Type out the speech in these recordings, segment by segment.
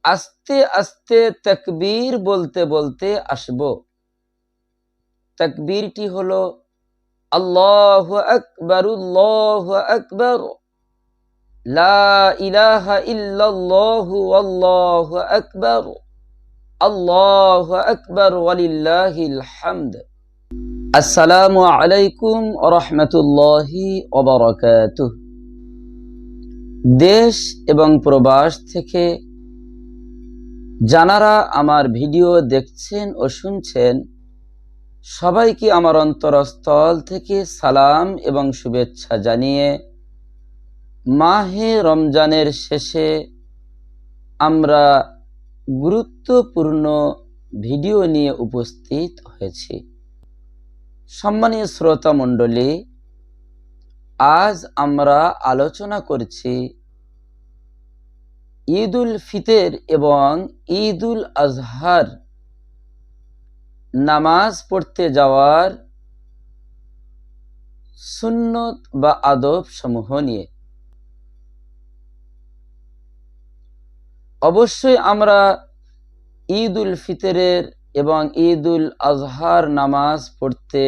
আস্তে আস্তে তাকবীর বলতে বলতে আসব। তাকবীরটি হলো আল্লাহু আকবার, আল্লাহু আকবার, লা ইলাহা ইল্লাল্লাহু আল্লাহু আকবার, আল্লাহু আকবার ওয়ালিল্লাহিল হামদ। আসসালামু আলাইকুম ওয়া রাহমাতুল্লাহি ওয়া বারাকাতুহু। দেশ এবং প্রবাস থেকে যারা আমার ভিডিও দেখছেন ও শুনছেন, সবাইকে আমার অন্তরস্থল থেকে সালাম এবং শুভেচ্ছা জানিয়ে মাহে রমজানের শেষে আমরা গুরুত্বপূর্ণ ভিডিও নিয়ে উপস্থিত হয়েছি। সম্মানীয় শ্রোতা মণ্ডলী, আজ আমরা আলোচনা করছি ঈদ উল ফিতর এবং ঈদ উল আজহার নামাজ পড়তে যাওয়ার সুন্নত বা আদব সমূহ নিয়ে। অবশ্যই আমরা ঈদ উল ফিতরের এবং ঈদ উল আজহার নামাজ পড়তে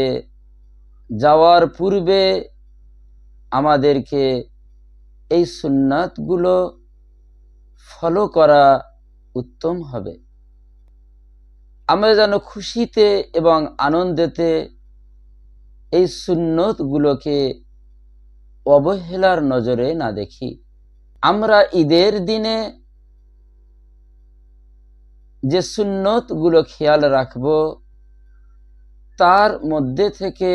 যাওয়ার পূর্বে আমাদেরকে এই সুন্নাতগুলো ফলো করা উত্তম হবে। আমরা যেন খুশিতে এবং আনন্দেতে এই সুন্নতগুলোকে অবহেলার নজরে না দেখি। আমরা ঈদের দিনে যে সুন্নতগুলো খেয়াল রাখব, তার মধ্যে থেকে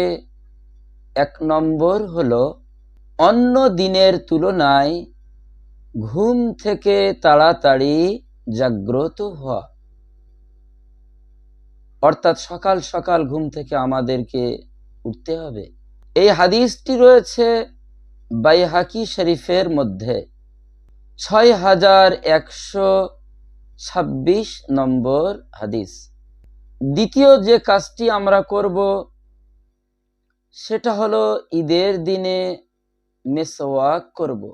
1 নম্বর হলো অন্য দিনের তুলনায় ঘুম থেকে তাড়াতাড়ি জাগ্রত হওয়া। অর্থাৎ সকাল সকাল ঘুম থেকে আমাদেরকে উঠতে হবে। এই হাদিসটি রয়েছে বাইহাকি শরীফের মধ্যে 6126 নম্বর হাদিস। দ্বিতীয় যে কাজটি আমরা করব সেটা হলো ঈদের দিনে মেসওয়াক করব।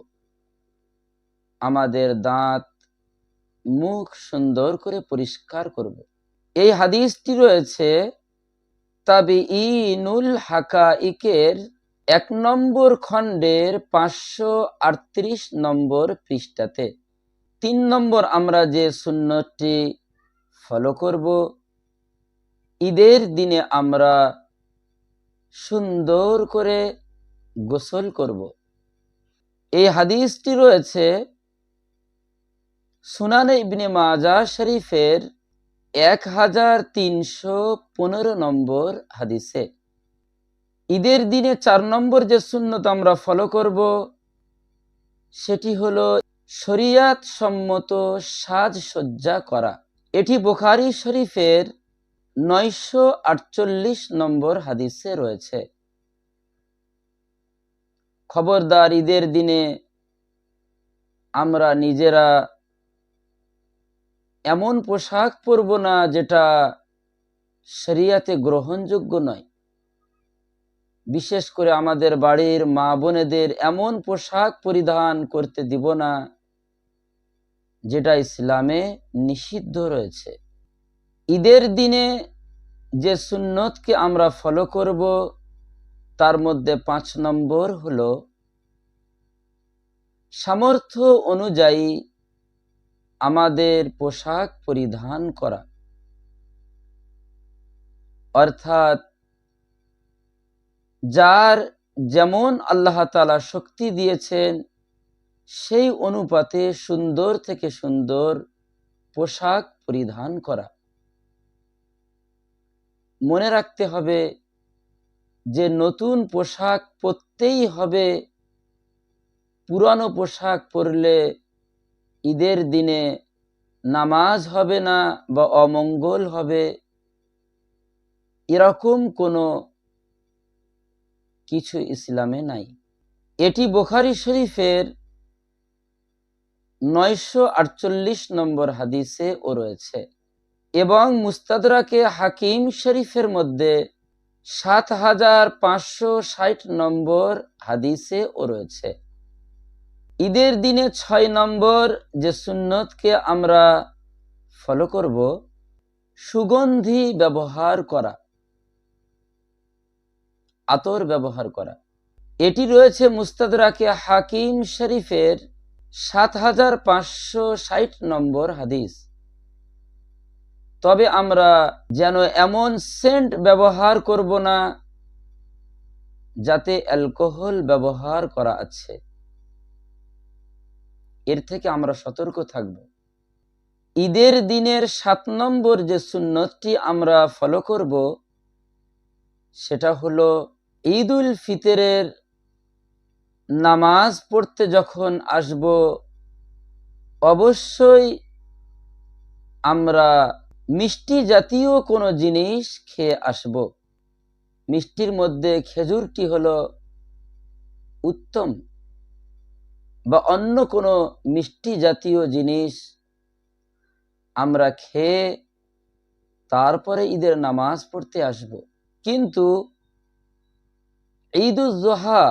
আমাদের দাঁত মুখ সুন্দর করে পরিষ্কার করব। এই হাদিসটি রয়েছে তাবিঈনুল হাকাইকের 1 নম্বর খণ্ডের 538 নম্বর পৃষ্ঠাতে। 3 নম্বর আমরা যে সুন্নতটি ফলো করব, ঈদের দিনে আমরা সুন্দর করে গোসল করব। এই হাদিসটি রয়েছে সুনানে ইবনে মাজাহ শরীফের 1315 নম্বর হাদিসে। ঈদের দিনে 4 নম্বর যে সুন্নত আমরা ফলো করব সেটি হলো শরিয়াত সম্মত সাজসজ্জা করা। এটি বুখারী শরীফের 948 নম্বর হাদিসে রয়েছে। খবরদার, ঈদের দিনে আমরা নিজেরা এমন পোশাক পরব না যেটা শরিয়াতে গ্রহণযোগ্য নয়। বিশেষ করে আমাদের বাড়ির মা বোনেদের এমন পোশাক পরিধান করতে দিব না যেটা ইসলামে নিষিদ্ধ রয়েছে। ঈদের দিনে যে সুন্নতকে আমরা ফলো করব তার মধ্যে 5 নম্বর হলো সামর্থ্য অনুযায়ী আমাদের পোশাক পরিধান করা। অর্থাৎ যার যেমন আল্লাহ তাআলা শক্তি দিয়েছেন সেই অনুপাতে সুন্দর থেকে সুন্দর পোশাক পরিধান করা। মনে রাখতে হবে যে নতুন পোশাক পরতেই হবে। পুরানো পোশাক পরলে ঈদের দিনে নামাজ হবে না বা অমঙ্গল হবে, এরকম কোনো কিছু ইসলামে নাই। এটি বুখারী শরীফের 948 নম্বর হাদিসে ও রয়েছে এবং মুস্তাদরাকে হাকিম শরীফের মধ্যে 7560 নম্বর হাদিসে ও রয়েছে। ঈদের দিনে 6 নম্বর যে সুন্নতকে আমরা ফলো করব সুগন্ধি ব্যবহার করা, আতর ব্যবহার করা। এটি রয়েছে মুস্তাদরাকে হাকিম শরীফের ৭৫৬০ নম্বর হাদিস। তবে আমরা যেন এমন সেন্ট ব্যবহার করব না যাতে অ্যালকোহল ব্যবহার করা আছে, এর থেকে আমরা সতর্ক থাকব। ঈদের দিনের ৭ নম্বর যে সুন্নতটি আমরা ফলো করব সেটা হলো ঈদুল ফিতরের নামাজ পড়তে যখন আসব অবশ্যই আমরা মিষ্টি জাতীয় কোনো জিনিস খেয়ে আসব। মিষ্টির মধ্যে খেজুরটি হলো উত্তম, বা অন্য কোনো মিষ্টি জাতীয় জিনিস আমরা খেয়ে তারপরে ঈদের নামাজ পড়তে আসব। কিন্তু ঈদুল জোহা,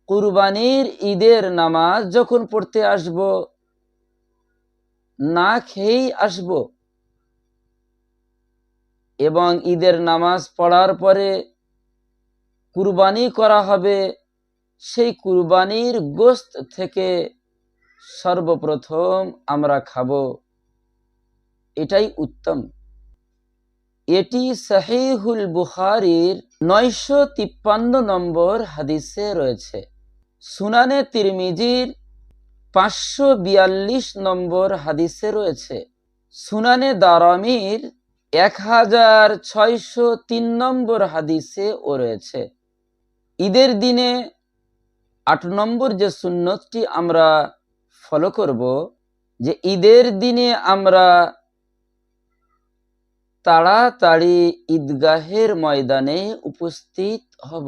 কুরবানির ঈদের নামাজ যখন পড়তে আসব না খেয়েই আসব, এবং ঈদের নামাজ পড়ার পরে কুরবানি করা হবে, সেই কুরবানির গোশত থেকে সর্বপ্রথম আমরা খাব, এটাই উত্তম। এটি সহিহুল বুখারীর ৯৫৩ নম্বর হাদিসে রয়েছে। সুনানে তিরমিজির ৫৪২ নম্বর হাদিসে রয়েছে। সুনানে দারামির ১৬০৩ নম্বর হাদিসে ও রয়েছে। ঈদের দিনে ৮ নম্বর যে সুন্নতটি আমরা ফলো করব, যে ঈদের দিনে আমরা তাড়াতাড়ি ঈদগাহের ময়দানে উপস্থিত হব।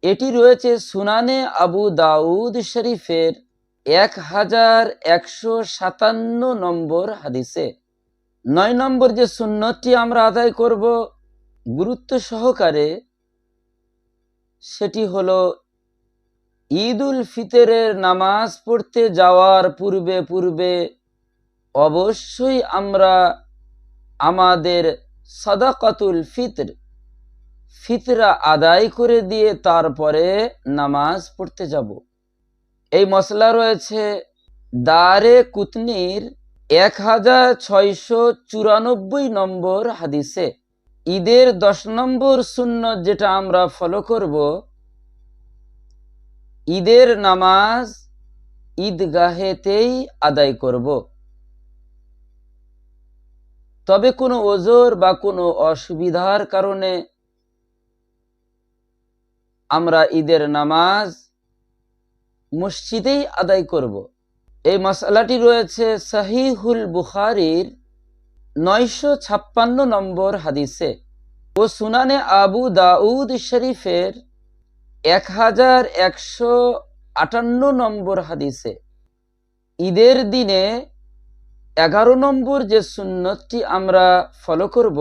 এটি রয়েছে সুনানে আবু দাউদ শরীফের ১১৫৭ নম্বর হাদিসে। ৯ নম্বর যে সুন্নতটি আমরা আদায় করব গুরুত্ব সহকারে, সেটি হলো ঈদুল ফিতরের নামাজ পড়তে যাওয়ার পূর্বে অবশ্যই আমরা আমাদের সাদাকাতুল ফিতর, ফিতরা আদায় করে দিয়ে তারপরে নামাজ পড়তে যাব। এই মসলা রয়েছে দারে কুতনির ১৬৯৪ নম্বর হাদিসে। ঈদের ১০ নম্বর সুন্নত যেটা আমরা ফলো করব, ঈদের নামাজ ঈদগাহেতেই আদায় করব। তবে কোনো ওজর বা কোনো অসুবিধার কারণে আমরা ঈদের নামাজ মসজিদেই আদায় করব। এই মাসআলাটি রয়েছে সহিহুল বুখারীর ৯৫৬ নম্বর হাদিসে ও সুনানে আবু দাউদ শরীফের ১১৫৮ নম্বর হাদিসে। ঈদের দিনে ১১ নম্বর যে সুন্নতটি আমরা ফলো করব,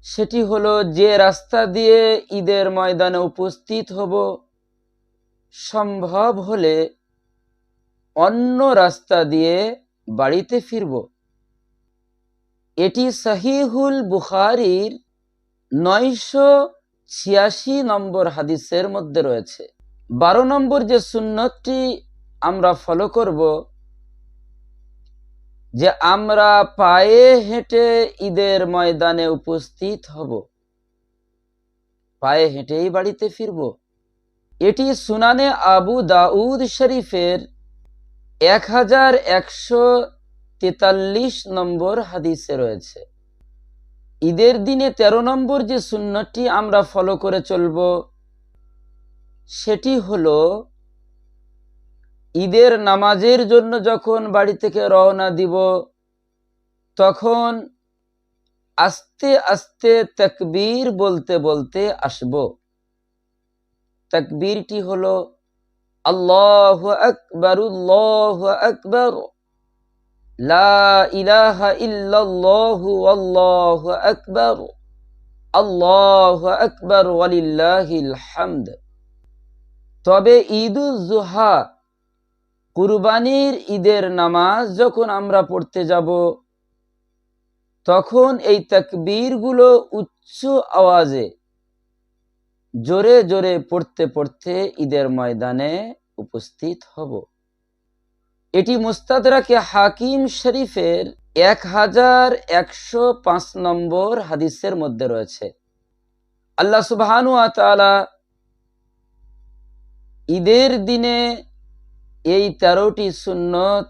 সেটি হলো যে রাস্তা দিয়ে ঈদের ময়দানে উপস্থিত হব, সম্ভব হলে অন্য রাস্তা দিয়ে বাড়িতে ফিরব। এটি সহিহুল বুখারীর ৯৮৬ নম্বর হাদিসের মধ্যে রয়েছে। ১২ নম্বর যে সুন্নতটি আমরা ফলো করব, যে আমরা পায়ে হেঁটে ঈদের ময়দানে উপস্থিত হব, পায়ে হেঁটেই বাড়িতে ফিরব। এটি সুনানে আবু দাউদ শরীফের ১১৪৩ নম্বর হাদিসে রয়েছে। ঈদের দিনে ১৩ নম্বর যে সুন্নতটি আমরা ফলো করে চলব, সেটি হলো ঈদের নামাজের জন্য যখন বাড়ি থেকে রওনা দিব, তখন আস্তে আস্তে তাকবীর বলতে বলতে আসব। তাকবীরটি হলো আল্লাহু আকবার, আল্লাহু আকবার, লা ইলাহা ইল্লাল্লাহু আল্লাহু আকবার, আল্লাহু আকবার ওয়ালিল্লাহিল হামদ। তবে ঈদুল জুহা, কুরবানির ঈদের নামাজ যখন আমরা পড়তে যাব, তখন এই তাকবীরগুলো উচ্চ আওয়াজে জোরে জোরে পড়তে পড়তে ঈদের ময়দানে উপস্থিত হব। এটি মুস্তাদরাকে হাকিম শরীফের 1105 নম্বর হাদিসের মধ্যে রয়েছে। আল্লাহ সুবহানাহু ওয়া তাআলা ঈদের দিনে এই 13টি সুন্নত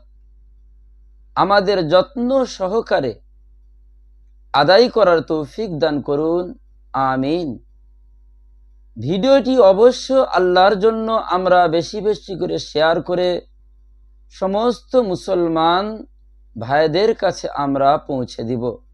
আমাদের যত্ন সহকারে আদায় করার তৌফিক দান করুন, আমিন। ভিডিওটি অবশ্য আল্লাহর জন্য আমরা বেশি বেশি করে শেয়ার করে সমস্ত মুসলমান ভাইদের কাছে আমরা পৌঁছে দিব।